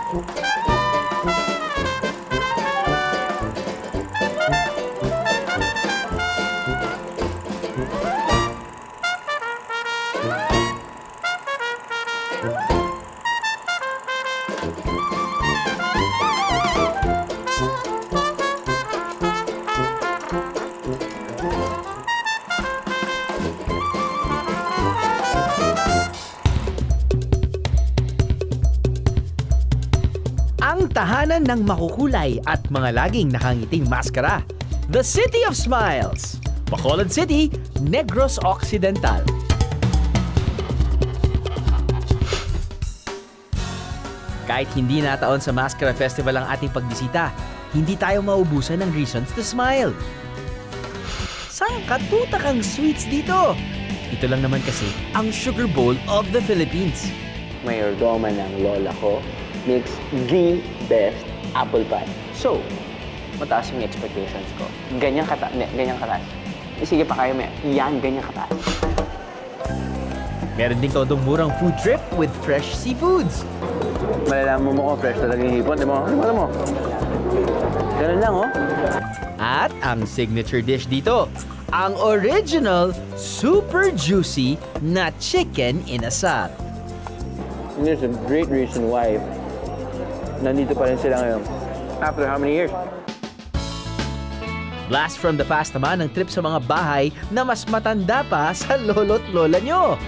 Ang tahanan ng makukulay at mga laging nakangiting maskara. The City of Smiles. Bacolod City, Negros Occidental. Kahit hindi nataon sa Maskara Festival ang ating pagbisita, hindi tayo maubusan ng reasons to smile. Saan katutakang sweets dito? Ito lang naman kasi ang Sugar Bowl of the Philippines. Mayordoma ng lola ko makes the best apple pie. So, mataas yung expectations ko. Ganyan kataas. Sige pa kayo, yan, ganyan kataas. Meron ding todong murang food trip with fresh seafoods. Malalaman mo kung fresh talaga yung hipon, di mo? Ano mo? Ganun lang, oh. At ang signature dish dito, ang original, super juicy na chicken inasal. And there's a great reason why nandito pa rin sila ngayon. After how many years? Blast from the past naman ang trip sa mga bahay na mas matanda pa sa lolo't lola nyo.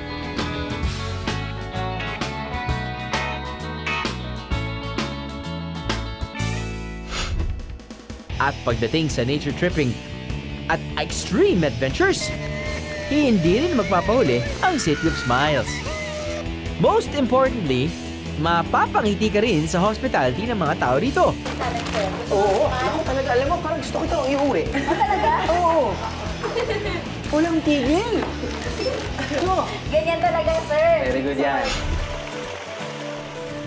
At pagdating sa nature tripping at extreme adventures, hindi rin magpapahuli ang City of Smiles. Most importantly, mapapangiti ka rin sa hospitality ng mga tao dito. Oo, talaga. Alam mo, parang gusto ko itong iuwi. Talaga? Oo. Walang tigil. Ganyan talaga, sir. Very good yan.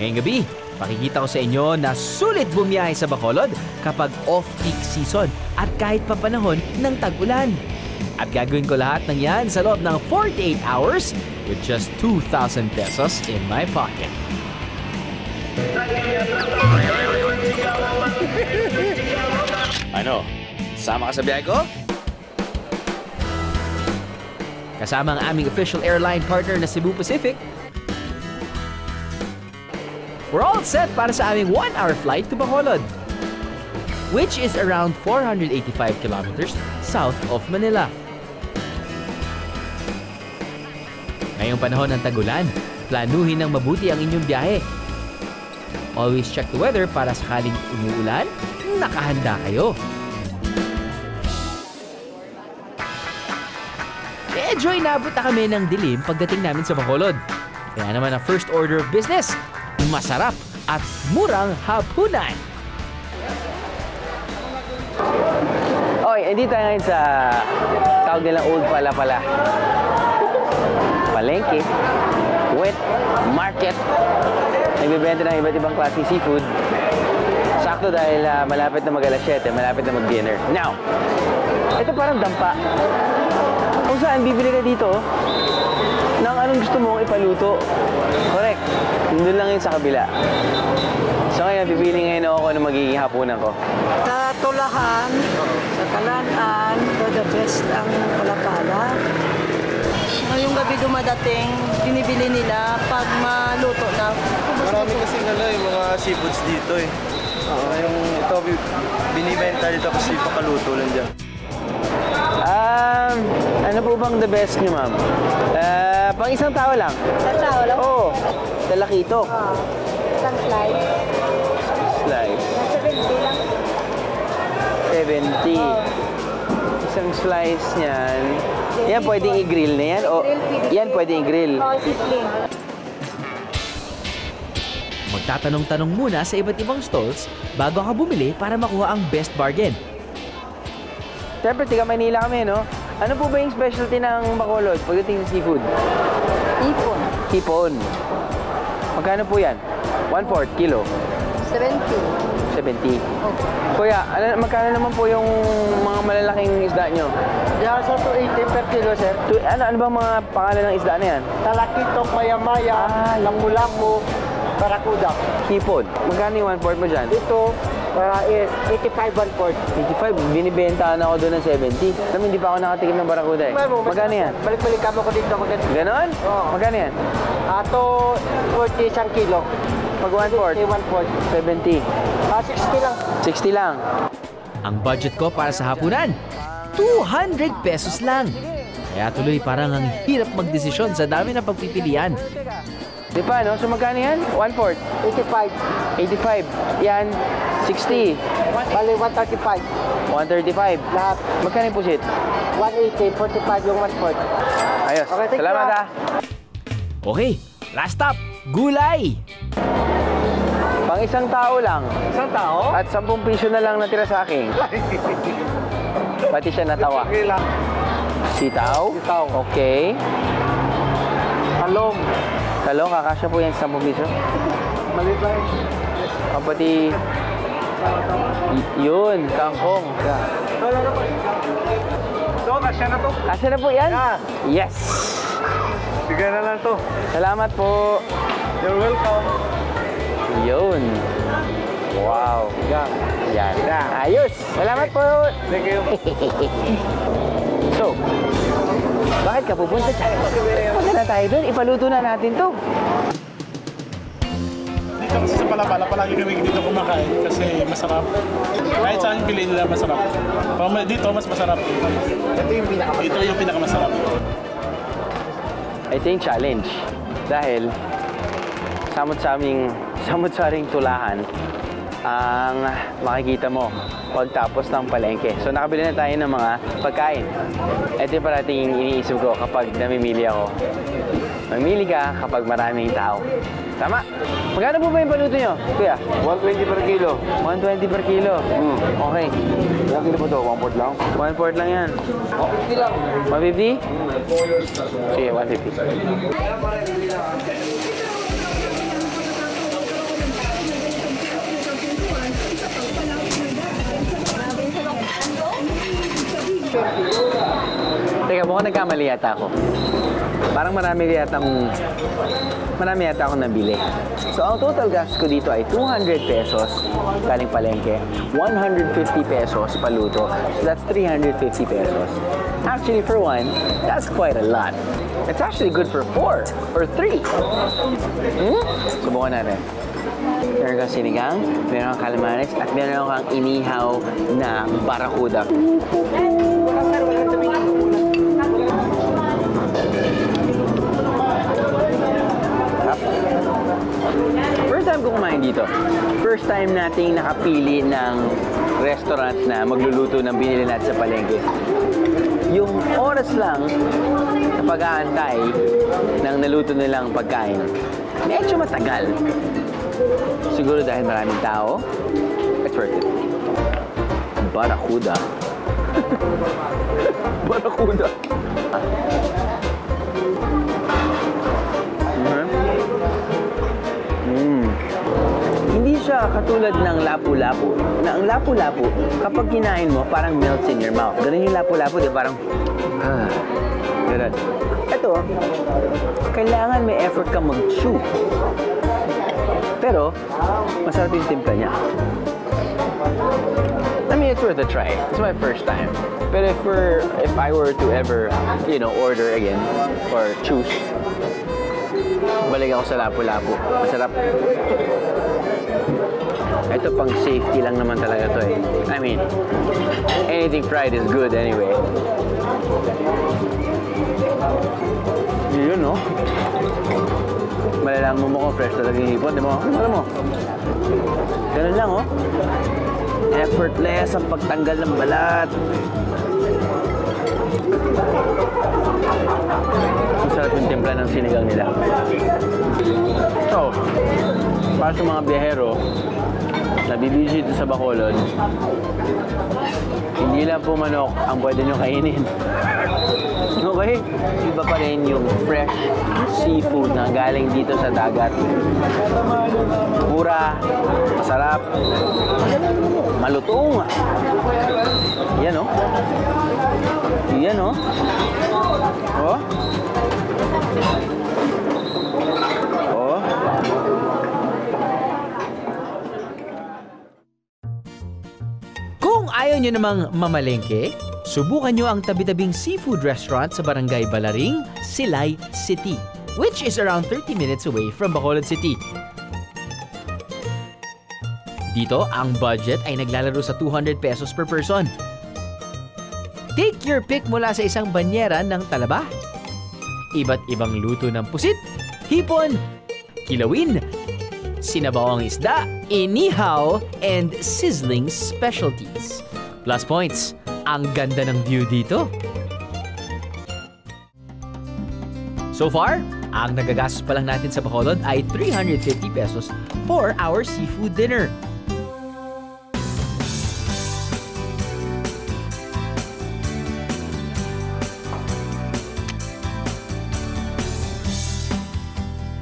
Ngayong gabi, pakikita ko sa inyo na sulit bumiyahe sa Bacolod kapag off-peak season at kahit pa panahon ng tag-ulan. At gagawin ko lahat ng yan sa loob ng 48 hours with just 2,000 pesos in my pocket. Ano? Sama ka sa biyahe ko? Kasama ang aming official airline partner na Cebu Pacific, we're all set para sa aming 1-hour flight to Bacolod, which is around 485 kilometers south of Manila. Ngayong panahon ng tag-ulan, planuhin ng mabuti ang inyong biyahe. Always check the weather para sakaling umuulan, nakahanda kayo. Medyo inabot na kami ng dilim pagdating namin sa Bacolod. Kaya naman ang first order of business, masarap at murang hapunan. Oy, hindi tayo ngayon sa tawag nilang Old Pala-Pala. Palengke, wet market. Nagbibenta ng iba't ibang klaseng seafood. Sakto dahil malapit na mag-alas 7, malapit na mag-dinner. Now, ito parang dampa. Kung saan, bibili ka dito ng anong gusto mong ipaluto. Correct. Doon lang yun sa kabila. So ngayon, pipili ngayon ako kung ano magiging hapunan ko. Sa Tulahan, sa Kalanaan, the best ang Pala-Pala. Ngayong gabi dumadating, binibili nila pag maluto na. Marami kasing yung mga seafoods dito eh. Yung ito, binibenta dito kasi pakaluto lang dyan. Ano po bang the best nyo, ma'am? Pang isang tao lang. Isang tao lang? Oo. Talakitok. Isang slice. Slice. 70 lang. 70. Isang slice niyan. Yan, pwedeng i-grill na yan? O, yan, pwedeng i-grill. Oo, sisling. Magtatanong-tanong muna sa iba't ibang stalls bago ka bumili para makuha ang best bargain. Siyempre, tiga Manila kami, no? Ano po ba yung specialty ng Bacolod pagdating sa seafood? Hipon. Hipon. Magkano po yan? 1/4 kilo. 70. 70. Kuya, magkano naman po yung mga malalaking isda nyo? Diyan sa 280 per kilo, sir. Ano bang mga pangalan ng isda na yan? Talakitok, maya-maya, lapu-lapu, Barakuda. Hipon. Magkano yung 1/4 mo dyan? Ito is 85 1/4. 85. Binibenta na ako doon ng 70. Alam, hindi pa ako nakatikim ng barakuda eh. Magkano yan? Balik-balik ka mo ko dito. Ganon? Oo. Magkano yan? Ato 40 isang kilo. Pag 1/4? 1/4. 70. 60 lang. 60 lang. Ang budget ko para sa hapunan, 200 pesos lang. Kaya tuloy parang ang hirap magdesisyon sa dami ng pagpipilian. Di pa, no? So magkano yan? 1/4? 85. 85. Yan, 60. Bali 135. 135. Lahat. Magkano yung pusit? 180. 45 yung 1/4. Ayos. Okay, thank you, Salamat ah. ah. Okay, last stop, gulay. Pang isang tao lang. Isang tao? At 10 piso na lang natira sa akin. Pati siya natawa. Okay lang. Sitaw? Sitaw. Okay. Talong. Talong, kakasya po yan sa 10 piso. Maliit lang. Pati... Yun, kangkong. Ito, kasya na to. Kasya na po yan? Yeah. Yes! Bigyan na lang to. Salamat po. You're welcome. Yun. Wow. Yan. Yan. Ayos. Salamat po. Thank you. So, bakit ka pupunta dyan? Punta na tayo doon. Ipaluto na natin to. Dito kasi sa Palapala, palagi kami dito kumakain kasi masarap. Kahit saan yung piliin nila masarap. Dito mas masarap. Ito yung pinakamasarap. Ito yung challenge. Dahil samot-saring tulahan ang makikita mo pagtapos ng palengke. So nakabili na tayo ng mga pagkain. Ito yung parating iniisip ko kapag namimili ako. Mamili ka kapag maraming tao. Tama? Magkano po ba yung paluto nyo, kuya? 120 per kilo. 120 per kilo. Okay. Ilang kilo po to? 1/4 lang? 1/4 lang yan. 50 lang. 150? Sige, 150. Teka, mukhang nagkamali yata ako. Parang marami yata akong nabili. So, ang total gastos ko dito ay 200 pesos galing palengke, 150 pesos paluto. So, that's 350 pesos. Actually, for one, that's quite a lot. It's actually good for 4 or 3. Subukan natin. Meron kang sinigang, meron kang calamares, at meron kang inihaw na barakuda. First time ko kumain dito. First time nating nakapili ng restaurant na magluluto ng binili natin sa palengke. Yung oras lang sa pag-aantay ng naluto nilang pagkain, medyo matagal. Siguro dahil maraming tao, it's worth it. Barakuda. Barakuda. Hindi siya katulad ng lapu-lapu. Na ang lapu-lapu, kapag kinain mo, parang melts in your mouth. Ganun yung lapu-lapu, di parang, ganun. Ito, kailangan may effort kang mag-chew. Pero, masarap yung timpla niya. I mean, it's worth a try. It's my first time. But if I were to ever, order again or choose, balik ako sa lapu-lapu. Masarap. Ito pang safety lang naman talaga to eh. I mean, anything fried is good anyway. Yun, no? Malalaman mo kung fresh talaga yung hipon, di mo? Alam mo? Ganun lang, oh. Effortless ang pagtanggal ng balat. Masarap yung timpla ng sinigang nila. So, para sa mga biyahero na bibisita sa Bacolod, hindi lang po manok ang pwede nyo kainin. Okay? Iba pa rin yung fresh seafood na galing dito sa dagat. Mura, masarap, malutong. Yan, oh. Yan, oh. Oh. Oh. Kung ayaw nyo namang mamalengke, subukan nyo ang tabi-tabing seafood restaurant sa Barangay Balaring, Silay City, which is around 30 minutes away from Bacolod City. Dito, ang budget ay naglalaro sa 200 pesos per person. Take your pick mula sa isang banyera ng talaba, iba't ibang luto ng pusit, hipon, kilawin, sinabawang isda, inihaw, and sizzling specialties. Plus points, ang ganda ng view dito. So far, ang nagagastos pa lang natin sa Bacolod ay 350 pesos for our seafood dinner.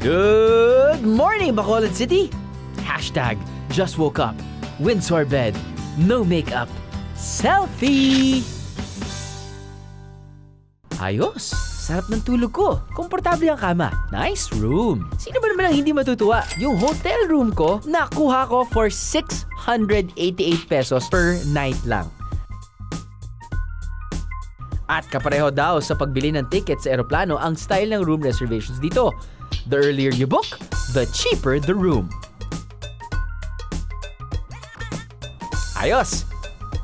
Good morning, Bacolod City! Hashtag just woke up, Windsor bed, no makeup, selfie! Ayos! Sarap ng tulog ko. Komportable ang kama. Nice room. Sino ba naman ang hindi matutuwa? Yung hotel room ko, nakuha ko for 688 pesos per night lang. At kapareho daw sa pagbili ng ticket sa eroplano ang style ng room reservations dito. The earlier you book, the cheaper the room. Ayos!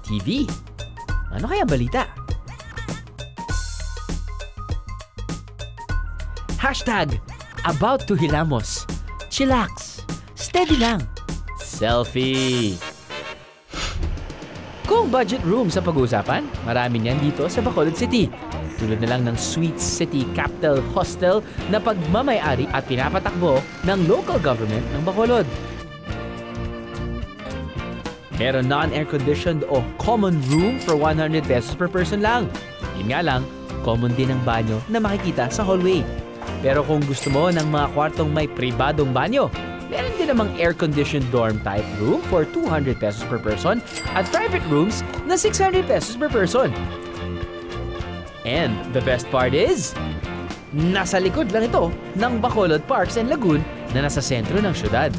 TV. Ano kaya balita? Hashtag about to hilamos. Chillax. Steady lang. Selfie. Kung budget room sa pag-uusapan, marami niyan dito sa Bacolod City. Tulad na lang ng Sweet City Capital Hostel na pagmamay-ari at pinapatakbo ng local government ng Bacolod. Meron non-air-conditioned o common room for 100 pesos per person lang. Yun nga lang, common din ang banyo na makikita sa hallway. Pero kung gusto mo ng mga kwartong may pribadong banyo, meron din namang air-conditioned dorm type room for 200 pesos per person at private rooms na 600 pesos per person. And the best part is, nasa likod lang ito ng Bacolod Parks and Lagoon na nasa sentro ng syudad.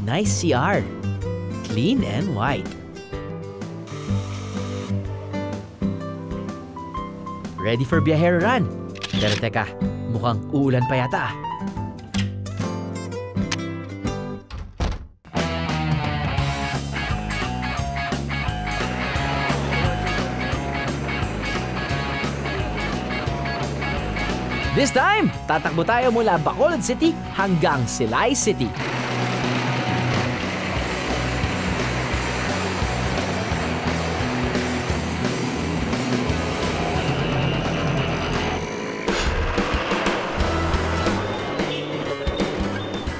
Nice CR. Clean and white. Ready for biyahero run. Pero teka, mukhang uulan pa yata. This time, tatakbo tayo mula Bacolod City hanggang Silay City.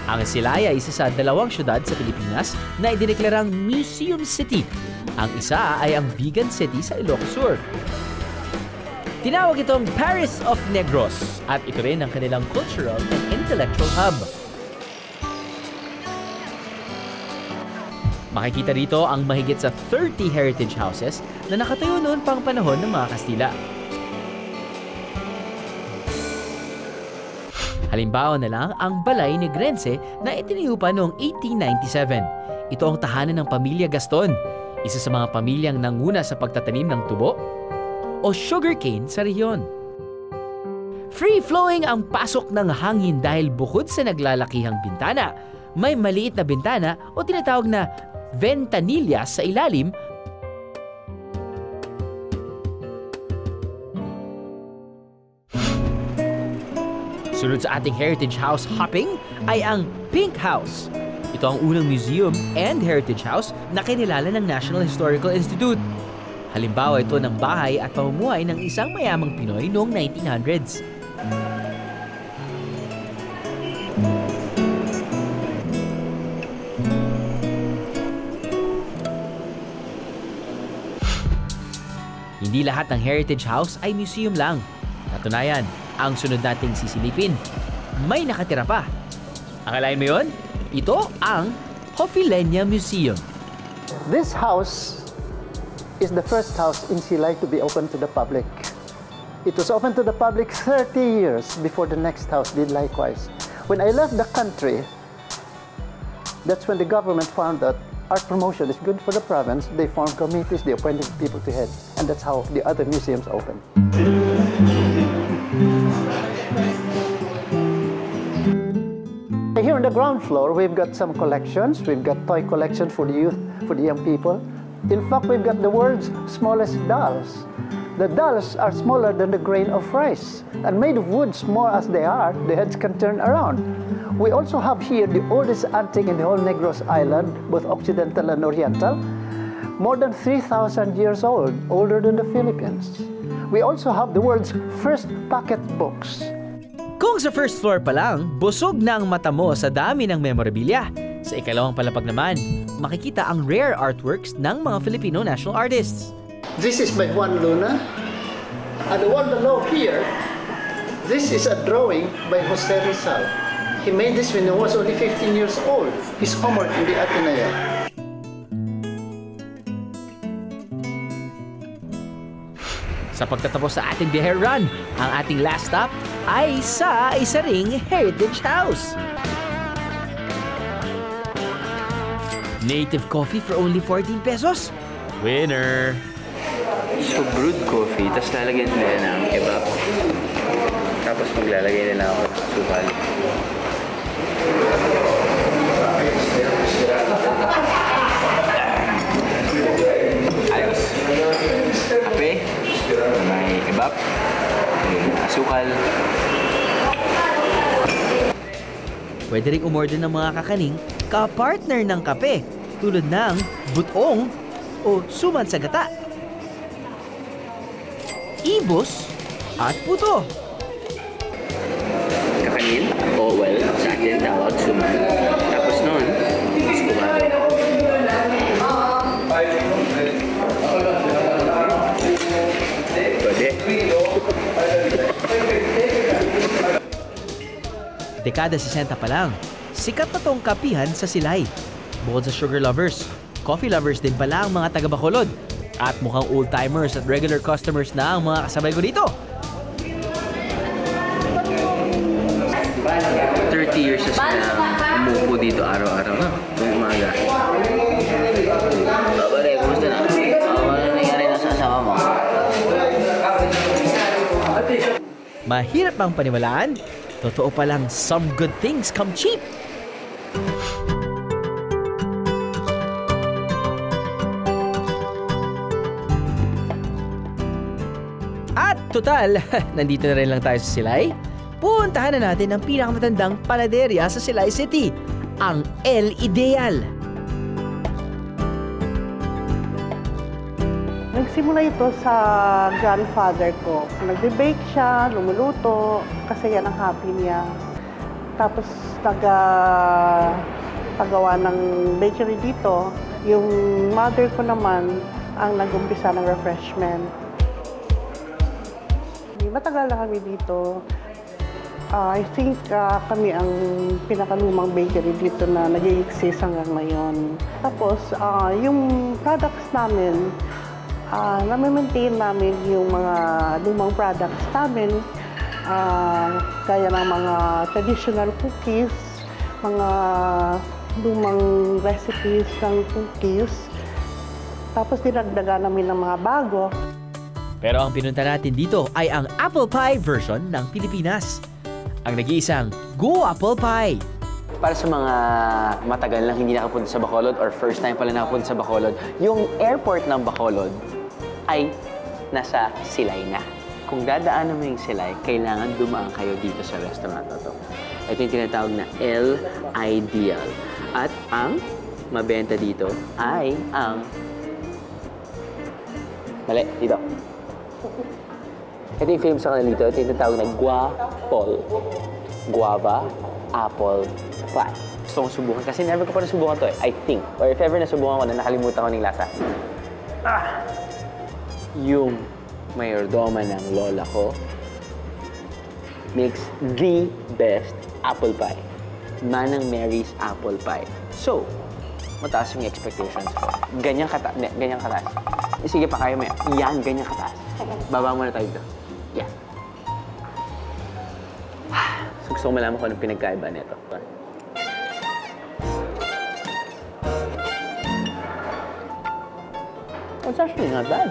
Ang Silay ay isa sa dalawang syudad sa Pilipinas na idineklarang Museum City. Ang isa ay ang Vegan City sa Ilocos Sur. Tinawag itong Paris of Negros at ito rin ang kanilang cultural and intellectual hub. Makikita rito ang mahigit sa 30 heritage houses na nakatayo noon pang panahon ng mga Kastila. Halimbawa na lang ang Balay Negrense na itinayo pa noong 1897. Ito ang tahanan ng pamilya Gaston, isa sa mga pamilyang nanguna sa pagtatanim ng tubo o sugarcane sa rehiyon. Free-flowing ang pasok ng hangin dahil bukod sa naglalakihang bintana, may maliit na bintana o tinatawag na ventanilla sa ilalim. Sunod sa ating heritage house hopping ay ang Pink House. Ito ang unang museum and heritage house na kinilala ng National Historical Institute. Halimbawa ito ng bahay at pamumuhay ng isang mayamang Pinoy noong 1900s. Hindi lahat ng heritage house ay museum lang. Katunayan, ang sunod nating sisilipin, may nakatira pa. Akalain mo yun? Ito ang Hofilenya Museum. This house is the first house in Silay to be open to the public. It was open to the public 30 years before the next house did likewise. When I left the country, that's when the government found that art promotion is good for the province. They formed committees, they appointed people to head, and that's how the other museums opened. Here on the ground floor, we've got some collections. We've got toy collections for the youth, for the young people. In fact, we've got the world's smallest dolls. The dolls are smaller than the grain of rice, and made of wood, small as they are, the heads can turn around. We also have here the oldest antique in the whole Negros Island, both Occidental and Oriental, more than 3,000 years old, older than the Philippines. We also have the world's first pocket books. Kung sa first floor pa lang, busog na ang mata mo sa dami ng memorabilia. Sa ikalawang palapag naman, makikita ang rare artworks ng mga Filipino national artists. This is by Juan Luna. And the one below here, this is a drawing by Jose Rizal. He made this when he was only 15 years old. His homework in the Ateneo. Sa pagtatapos sa ating biyahe run, ang ating last stop ay sa isa ring heritage house. Native coffee for only 14 pesos. Winner! So, brewed coffee, tapos lalagyan nila ng kebab. Tapos maglalagay nila ako ng sukal. Ayos. Kape, may kebab, may asukal. Pwede rin umorder ng mga kakaning ka-partner ng kape tulad ng butong o suman sa gata, ibos at puto. Kakanin, o well, sa atin tawag suman. Tapos nun, skumado. Pwede. Dekada 60 pa lang, sikat na tong kapihan sa Silay. Bukod sa sugar lovers, coffee lovers din pala ang mga taga-Bacolod. At mukhang old-timers at regular customers na ang mga kasabay ko dito. 30 years na sila umupo dito araw-araw na, tuwing umaga. Babare, kumusta na? Ano nangyari na sa asawa mo? Mahirap bang paniwalaan? Totoo palang some good things come cheap. At total, nandito na rin lang tayo sa Silay. Puntahan na natin ang pinakamatandang panaderya sa Silay City, ang El Ideal. Nagsimula ito sa grandfather ko. Nagbe-bake siya, lumuluto, kasi yan ang hobby niya. Tapos pagawa ng bakery dito. Yung mother ko naman ang nag-umpisa ng refreshment. Matagal na kami dito. I think kami ang pinakalumang bakery dito na nag-i-exist hanggang ngayon. Tapos yung products namin, nami-maintain namin yung mga lumang products namin, gaya ng mga traditional cookies, mga lumang recipes ng cookies. Tapos dinagdagan namin ng mga bago. Pero ang pinunta natin dito ay ang apple pie version ng Pilipinas. Ang nag-iisang Go Apple Pie. Para sa mga matagal lang hindi nakapunta sa Bacolod or first time pala nakapunta sa Bacolod, yung airport ng Bacolod ay nasa Silay na. Kung dadaanan mo yung Silay, kailangan dumaan kayo dito sa restaurant na to. Ito yung tinatawag na El Ideal. At ang mabenta dito ay ang... Mali, dito. Ito yung famous sa kanila dito. Ito yung tinatawag na Guava Apple Pie. Gusto kong subukan kasi never ko pa nasubukan to eh. I think. Or if ever nasubukan ko na, nakalimutan ko ng lasa. Yung mayordoma ng lola ko makes the best apple pie. Manang Mary's apple pie. So, mataas yung expectations ko. Ganyan kataas. Sige pa, kaya mo yan. Yan, ganyan kataas. Baba muna tayo dito. Yan. Gusto ko malaman kung anong pinagkaiba nito. It's actually not bad.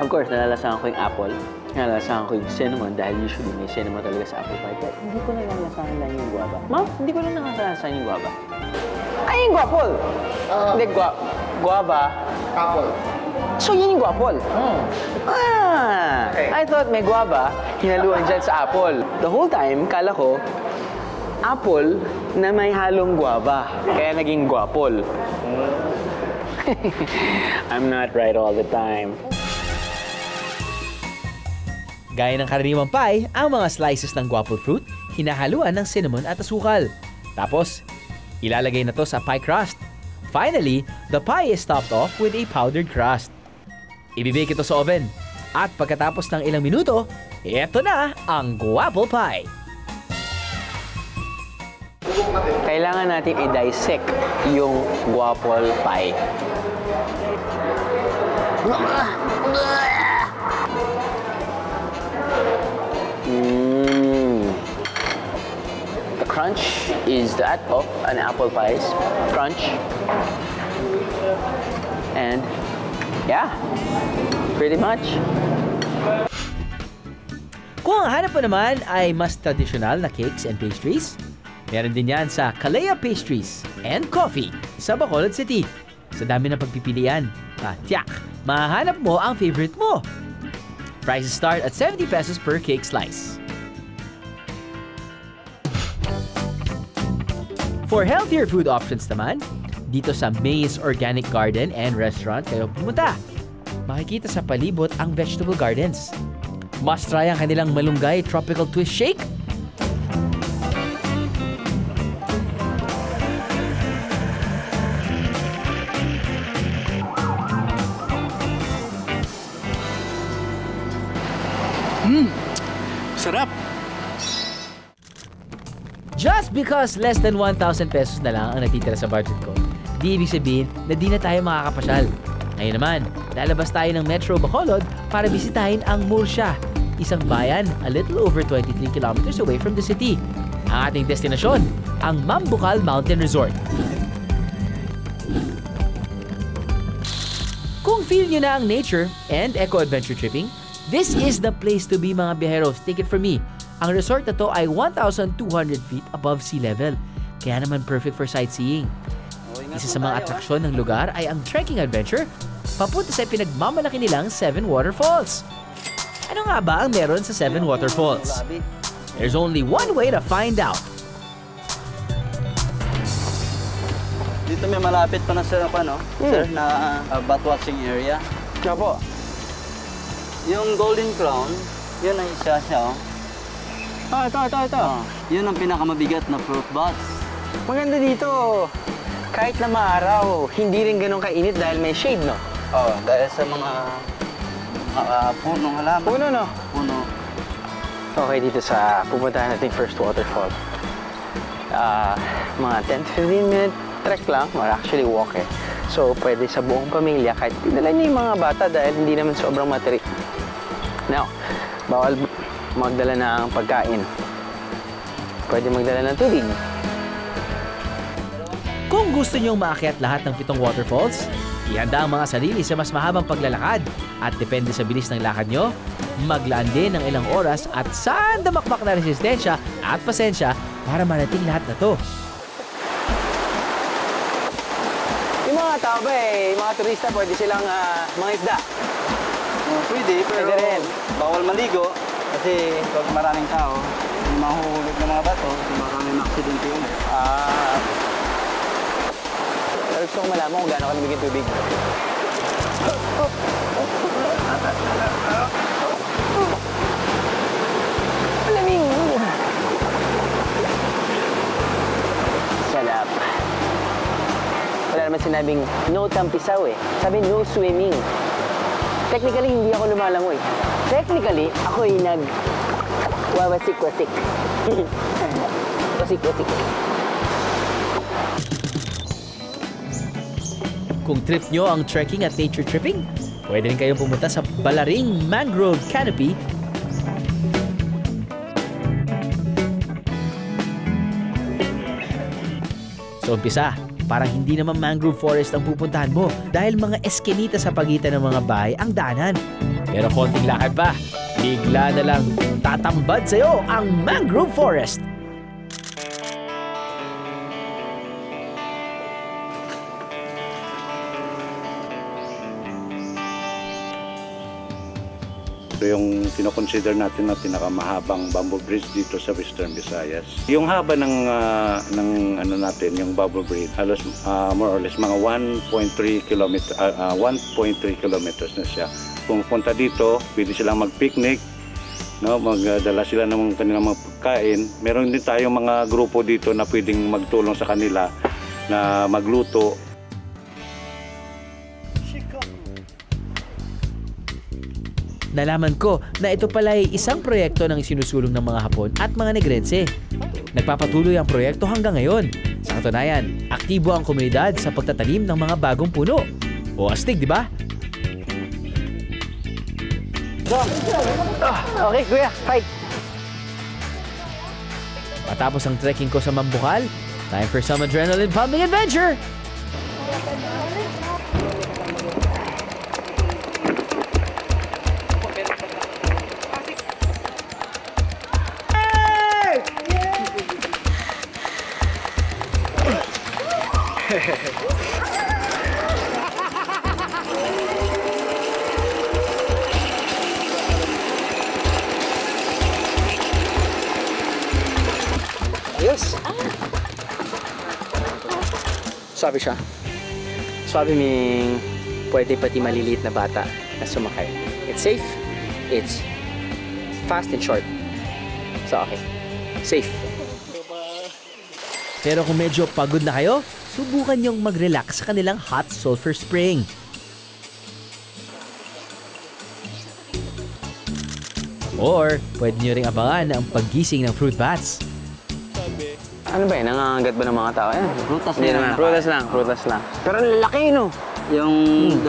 Of course, nalalasahan ko yung apple. Nalalasahan ko yung cinnamon dahil usually may cinnamon talaga sa apple pie. Pero hindi ko nalalasahan lang yung guava. Ma'am, hindi ko lang nalalasahan yung guava. Ay, yung guapol! Hindi, guava. Apple. So, yun yung guapol? Okay. I thought may guava, hinaluan dyan sa apple. The whole time, kala ko, apple na may halong guava. Kaya naging guapol. I'm not right all the time. Gaya ng karaniwang pie, ang mga slices ng guapol fruit, hinahaluan ng cinnamon at asukal. Tapos, ilalagay na to sa pie crust. Finally, the pie is topped off with a powdered crust. Ibibake ito sa oven. At pagkatapos ng ilang minuto, eto na ang guapol pie. Kailangan natin i-dissect yung guapol pie. The crunch is that of an apple pie's crunch. And yeah, pretty much. Kung ang hanap mo naman ay mas traditional na cakes and pastries, meron din yan sa Kalea Pastries and Coffee sa Bacolod City. Sa dami ng pagpipilian, tiyak, mahanap mo ang favorite mo. Prices start at 70 pesos per cake slice. For healthier food options naman, dito sa Maze Organic Garden and Restaurant kayo pumunta. Makikita sa palibot ang vegetable gardens. Must try ang kanilang malunggay tropical twist shake. Sarap! Just because less than 1,000 pesos na lang ang natitira sa budget ko, di ibig sabihin na di na tayo makakapasyal. Ngayon naman, lalabas tayo ng Metro Bacolod para bisitahin ang Murcia, isang bayan a little over 23 kilometers away from the city. Ang ating destinasyon, ang Mambucal Mountain Resort. Kung feel nyo na ang nature and eco-adventure tripping, this is the place to be mga biheros. Take it from me. Ang resort na to ay 1,200 feet above sea level. Kaya naman perfect for sightseeing. Isa sa mga atraksyon ng lugar ay ang trekking adventure papunta sa pinagmamalaki nilang 7 waterfalls. Ano nga ba ang meron sa 7 waterfalls? There's only one way to find out. Dito may malapit pa na sir, sir, na bat watching area. Opo. Yung Golden Crown, yun ang isa siya, oh. Ito. Yun ang pinakamabigat na fruit bats. Maganda dito. Kahit na maaraw, hindi rin ganun kainit dahil may shade, no? Oh, dahil sa mga punong halaman. Puno, no? Puno. Okay, dito sa pupuntahan natin first waterfall. Mga 10-15 minute trek lang, or actually walk eh. So, pwede sa buong pamilya, kahit dinala niyo yung mga bata dahil hindi naman sobrang materik. Now, bawal magdala ng pagkain. Pwede magdala ng tubig. Kung gusto nyong maakyat lahat ng 7 waterfalls, ihanda ang mga sarili sa mas mahabang paglalakad at depende sa bilis ng lakad nyo, maglaan din ng ilang oras at saan damakmak na resistensya at pasensya para marating lahat na to. Yung mga tao ba yung mga turista, pwede silang mga isda. Pwede, pero Pwede rin. bawal maligo. Kasi pag maraming tao, may mahuhulog ng mga bato, maraming aksidente yun. Pero gusto kong malaman kung gaano kalamig yung tubig. Malamig! Sarap. Wala naman sinabing no tampisaw eh. Sabi no swimming. Technically, hindi ako lumalangoy. Technically, ako'y nag-wawasik-wasik. Wasik-wasik. Kung trip nyo ang trekking at nature tripping, pwede rin kayong pumunta sa Balaring Mangrove Canopy Sa umpisa, parang hindi naman mangrove forest ang pupuntahan mo dahil mga eskinita sa pagitan ng mga bahay ang daanan. Pero konting lakad pa, bigla na lang tatambad sa'yo ang mangrove forest. Ito yung kinoconsider natin na pinakamahabang bamboo bridge dito sa Western Visayas. Yung haba ng ano natin, yung bamboo bridge, halos more or less mga 1.3 kilometers na siya. Kung punta dito, pwede silang mag-picnic, no, magdala sila ng kanilang mga pagkain. Meron din tayong mga grupo dito na pwedeng magtulong sa kanila na magluto. Nalaman ko na ito pala ay isang proyekto ng sinusulong ng mga Hapon at mga Negrense. Nagpapatuloy ang proyekto hanggang ngayon. Sa katunayan, aktibo ang komunidad sa pagtatanim ng mga bagong puno. O astig, di ba? Okay, kuya, fight! Matapos ang trekking ko sa Mambuhal, time for some adrenaline-pumping adventure! Yes. Sabi siya. Sabi ming pwede pati maliliit na bata na sumakay. It's safe, it's fast and short. So okay, safe. Pero kung medyo pagod na kayo, subukan niyong mag-relax sa kanilang hot sulfur spring. Or pwede niyo ring abangan ang paggising ng fruit bats. Ano ba yun? Nangangagat ba ng mga tao yan? Prutas Hindi lang. naman. Prutas lang. Pero laki, no? Yung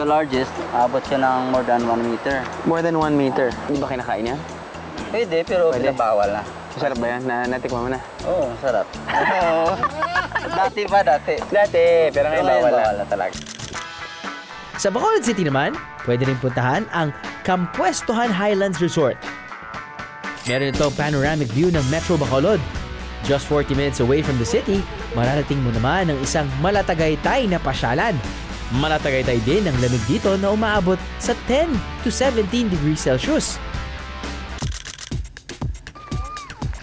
the largest, abot siya ng more than 1 meter. More than 1 meter. Hindi ba kinakain yan? Pwede, pero pinabawal na. Masarap ba yan? Natikman mo na? Oo, masarap. Dati ba? Dati, pero ngayon bawal na talaga. Sa Bacolod City naman, pwede rin puntahan ang Kampuestohan Highlands Resort. Meron itong panoramic view ng Metro Bacolod. Just 40 minutes away from the city, mararating mo naman ang isang malatagaytay na pasyalan. Malatagaytay din ang lamig dito na umaabot sa 10 to 17 degrees Celsius.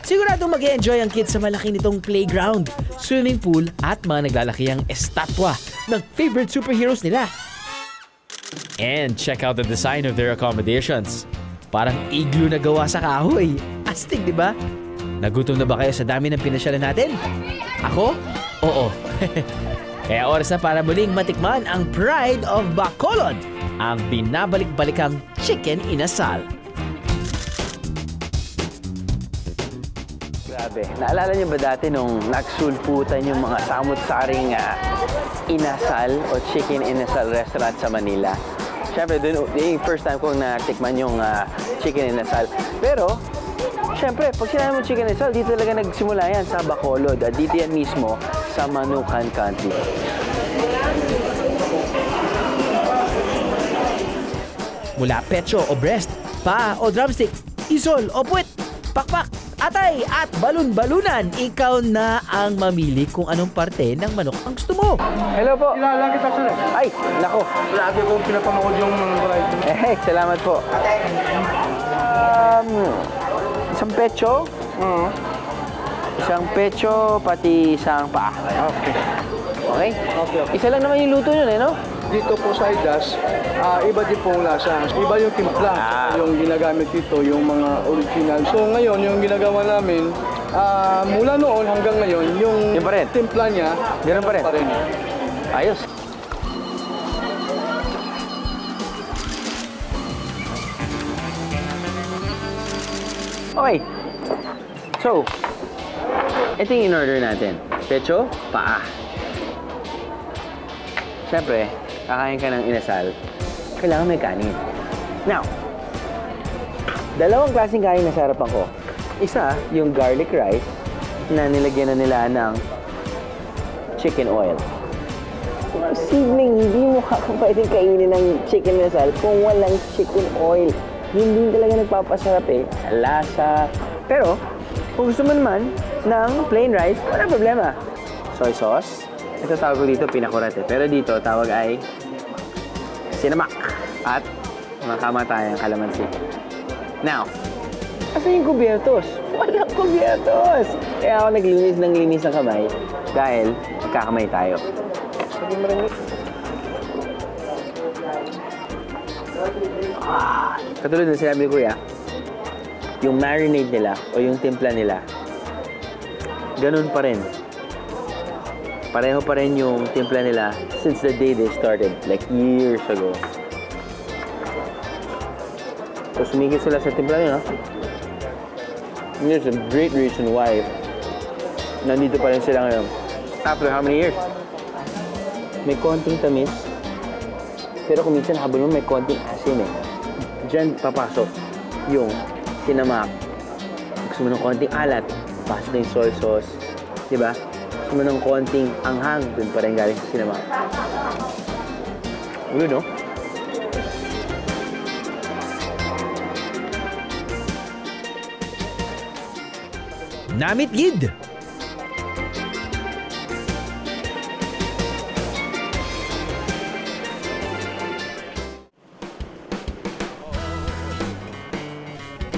Siguradong mag-e-enjoy ang kids sa malaki nitong playground, swimming pool at mga naglalakihang estatwa ng favorite superheroes nila. And check out the design of their accommodations. Parang igloo na gawa sa kahoy. Astig, di ba? Nagutom na ba kayo sa dami ng pinasyalan natin? Ako? Oo. Kaya oras na para muling matikman ang Pride of Bacolod, ang binabalik-balikang chicken inasal. Grabe. Naalala niyo ba dati nung nagsulputan yung mga samut-saring inasal o chicken inasal restaurant sa Manila? Siyempre, yung first time kong natikman yung chicken inasal. Pero, siyempre, pag sinabi mo chicken inasal, dito talaga nagsimula yan sa Bacolod. At dito yan mismo sa Manukan Country. Mula pecho o breast, paa o drumstick, isol o puwet, pakpak, atay at balun-balunan, ikaw na ang mamili kung anong parte ng manok ang gusto mo. Hello po. Kilala kita, sir. Ay, nako. Lagi kong pinapanood yung mga variety mo. Salamat po. Isang pecho. Isang pecho, pati isang paa. Okay. Okay? Isa lang naman yung luto yun, no? Dito po sa Idas, iba din pong lasa. Iba yung timpla. Yung ginagamit dito, yung mga original. So ngayon, yung ginagawa namin, mula noon hanggang ngayon, yung pa rin. timpla niya, Ganun pa rin. Ayos. Okay. So, ito yung in-order natin. Pecho, paa. Siyempre, kakain ka ng inasal, kailangan may kanin. Now, dalawang klaseng kanin na sa harapan ko. Isa, yung garlic rice na nilagyan na nila ng chicken oil. Posibleng hindi mo pwedeng kainin ng chicken mesal kung walang chicken oil. Hindi talaga nagpapasarap eh. Lasa. Pero, kung gusto mo naman ng plain rice, wala problema. Soy sauce. Ito tawag ko dito pinakurat eh. Pero dito, tawag ay sinamak. At makamatayang kalamansi. Now, asan yung kubyertos? Walang kubyertos! Kaya ako naglinis ng linis ng kamay dahil magkakamay tayo. Katulad ng sinabi ko, Kuya, yung marinade nila o yung timpla nila, ganun pa rin. Pareho pa rin yung timpla nila since the day they started, like years ago. So, sumigit sila sa timpla nila. And there's a great reason why nandito pa rin sila ngayon. After how many years? May konting tamis. Pero kung minsan habang mo may konting asin eh. Diyan papasok yung sinamak. Gusto mo ng konting alat, pasok na yung soy sauce. Diba? Gusto mo ng konting anghang, dun pa rin galing sa sinamak. Ulo, no? Namit Gid!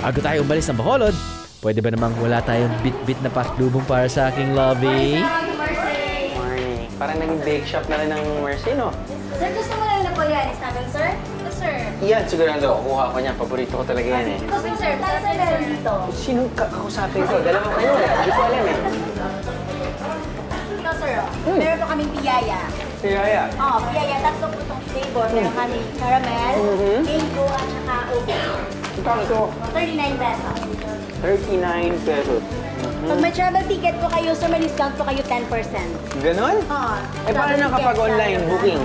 Bago tayo umalis ng Bacolod, pwede ba namang wala tayong bit-bit na paslubong para sa aking lovey? Morning. Parang naging bake shop na rin ng Mercy, no? Sir, gusto mo lang na Koreanis natin, sir? Yes, sir. Yan, sigurado. Kukuha ko niya. Paborito ko talaga yan eh. Gusto mo, sir. Saan sir meron dito? Sinong kakausapin ko? Dalawa kayo eh. Hindi ko alam eh. Ito, sir. Meron po kaming piyaya. Piyaya. Piyaya. Tatlo po itong flavor. Meron kami caramel, mango, at saka oat. Ito ito. 39 pesos. 39 pesos. Pag may travel ticket po kayo, sir, may discount po kayo 10%. Ganon? Oo. Eh, paano na kapag online booking?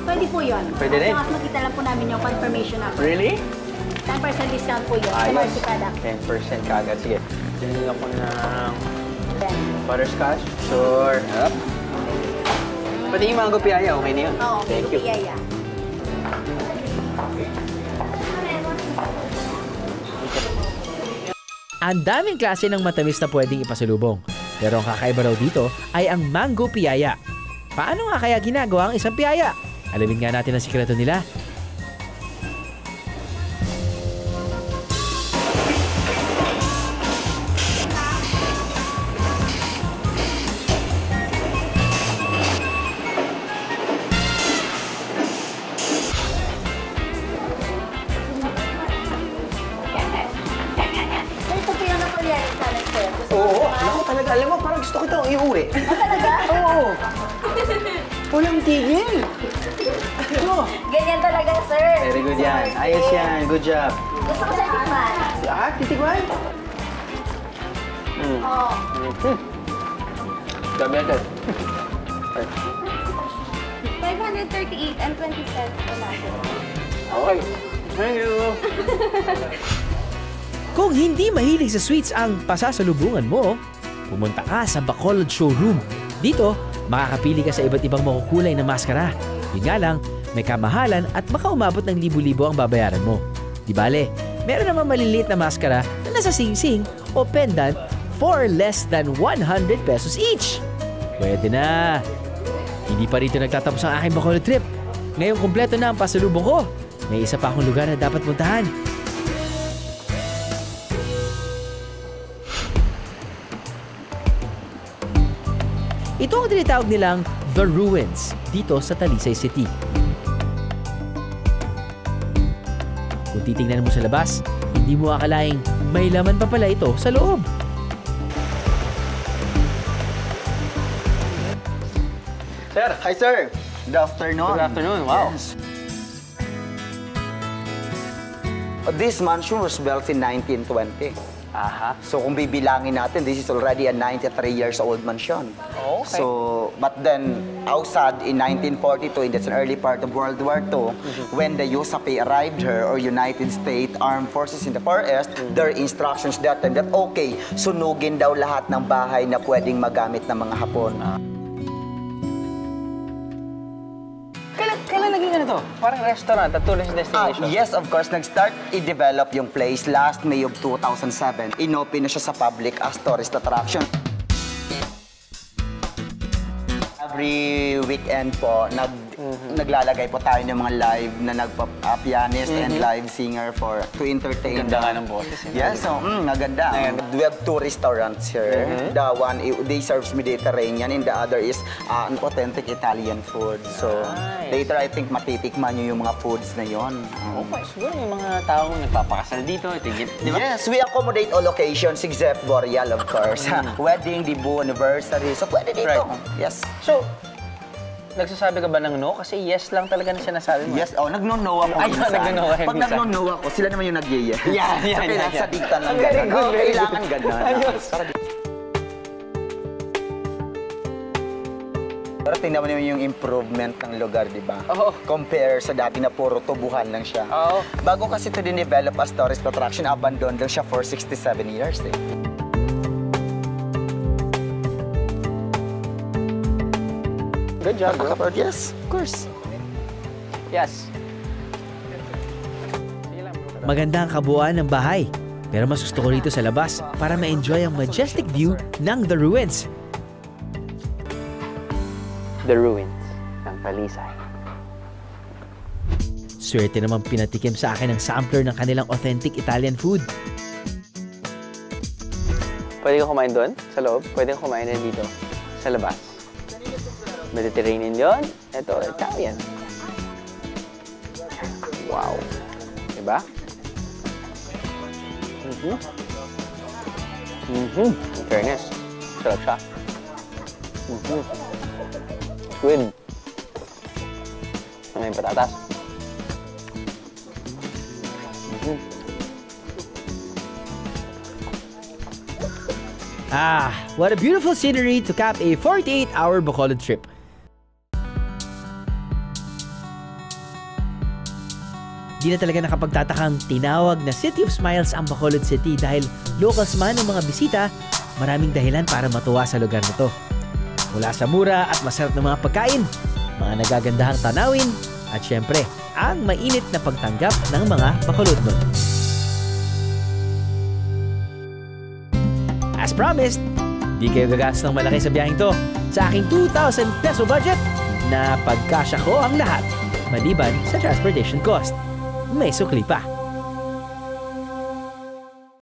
Pwede po yun. Pwede rin? Mas makita lang po namin yung confirmation number. Really? 10% discount po yun. Sa Ayos. Mercy product. 10% kagad. Sige. Tingnan ako ng butterscotch. Sure. Up. Pati yung mango piyaya, okay na yun. Oo, Thank you. piyaya. Ang daming klase ng matamis na pwedeng ipasalubong. Pero ang kakaiba raw dito ay ang mango piyaya. Paano nga kaya ginagawa ang isang piyaya? Alamin nga natin ang sikreto nila. Sir, ito po yung Napoleonic salad, sir. Gusto mo Oo. ba? Ako talaga. Alam mo, parang gusto ko itong iuwi. Talaga? Oo. Walang tigil. Ano? Ganyan talaga, sir. Very good yan. Ayos yan. Good job. Gusto ko, sir, tikman. Ah, titikman? Oo. Dami agad. 538 and 20 cents po natin. Okay. Thank you. Kung hindi mahilig sa sweets ang pasasalubungan mo, pumunta ka sa Bacolod Showroom. Dito, makakapili ka sa iba't ibang makukulay na maskara. Yun nga lang, may kamahalan at baka umabot ng libo-libo ang babayaran mo. Di bale, meron naman maliliit na maskara na nasa sing-sing o pendant for less than 100 pesos each. Pwede na. Hindi pa rito nagtatapos ang aking Bacolod trip. Ngayon kumpleto na ang pasalubong ko. May isa pa akong lugar na dapat puntahan. Ito ang tinatawag nilang The Ruins dito sa Talisay City. Kung titingnan mo sa labas, hindi mo akalaing may laman pa pala ito sa loob. Sir. Hi, sir. Good afternoon. Good afternoon. Wow. Yes. This mansion was built in 1920. Aha. So kung bibilangin natin, this is already a 93 years old mansion. Okay. So, but then outside in 1942, that's an early part of World War II, when the USAP arrived here, or United States Armed Forces in the Far East, their instructions that time that okay, sunugin daw lahat ng bahay na pwedeng magamit ng mga Hapon. to? Parang restaurant at tourist destination. Yes, of course. Nag-start i-develop yung place last May of 2007. Inopen na siya sa public as tourist attraction. Every weekend po, naglalagay po tayo ng mga live na nagpa-pianist and live singer to entertain. Ganda nga ng boses. Yes, so maganda. We have 2 restaurants here. The one, they serves Mediterranean and the other is an authentic Italian food. So later, I think matitikman nyo yung mga foods na yon. Okay, siguro yung mga taong nagpapakasal dito, di ba? Yes, we accommodate all occasions except Boreal, of course. Wedding, debut, anniversary. So pwede dito. Right. Yes. So, nagsasabi ka ba ng no? Kasi yes lang talaga na sinasabi mo. Yes, nagno-no ako minsan. Nagno-no ka Pag minsan. nagno-no ako, sila naman yung nag-yes. Yan. Sa dikta ng Very gano'n. good, very Kailangan good. gano'n. Ayos. Pero tingnan mo naman yung improvement ng lugar, di ba? Oo. Compare sa dati na puro tubuhan lang siya. Oo. Bago kasi ito din-develop as tourist attraction, abandoned lang siya for 67 years eh. Good job, bro. Yes, of course. Yes. Maganda ang kabuuan ng bahay. Pero mas gusto ko rito sa labas para ma-enjoy ang majestic view ng The Ruins. The Ruins ng Talisay. Swerte naman pinatikim sa akin ng sampler ng kanilang authentic Italian food. Pwede ka kumain doon, sa loob. Pwede ka kumain din dito, sa labas. Mediterranean yun. Ito, Italian. Wow. Diba? In fairness, sarap siya. Squid. May patatas. What a beautiful scenery to cap a 48-hour Bacolod trip. Di na talaga nakapagtatakang tinawag na City of Smiles ang Bacolod City dahil locals man ang mga bisita, maraming dahilan para matuwa sa lugar na to. Mula sa mura at masarap na mga pagkain, mga nagagandahang tanawin, at syempre, ang mainit na pagtanggap ng mga Bacolodnon. As promised, di kayo gagastos ng malaki sa biyaheng to sa aking 2,000 peso budget na pagkasya ko ang lahat, maliban sa transportation cost. May sukli pa.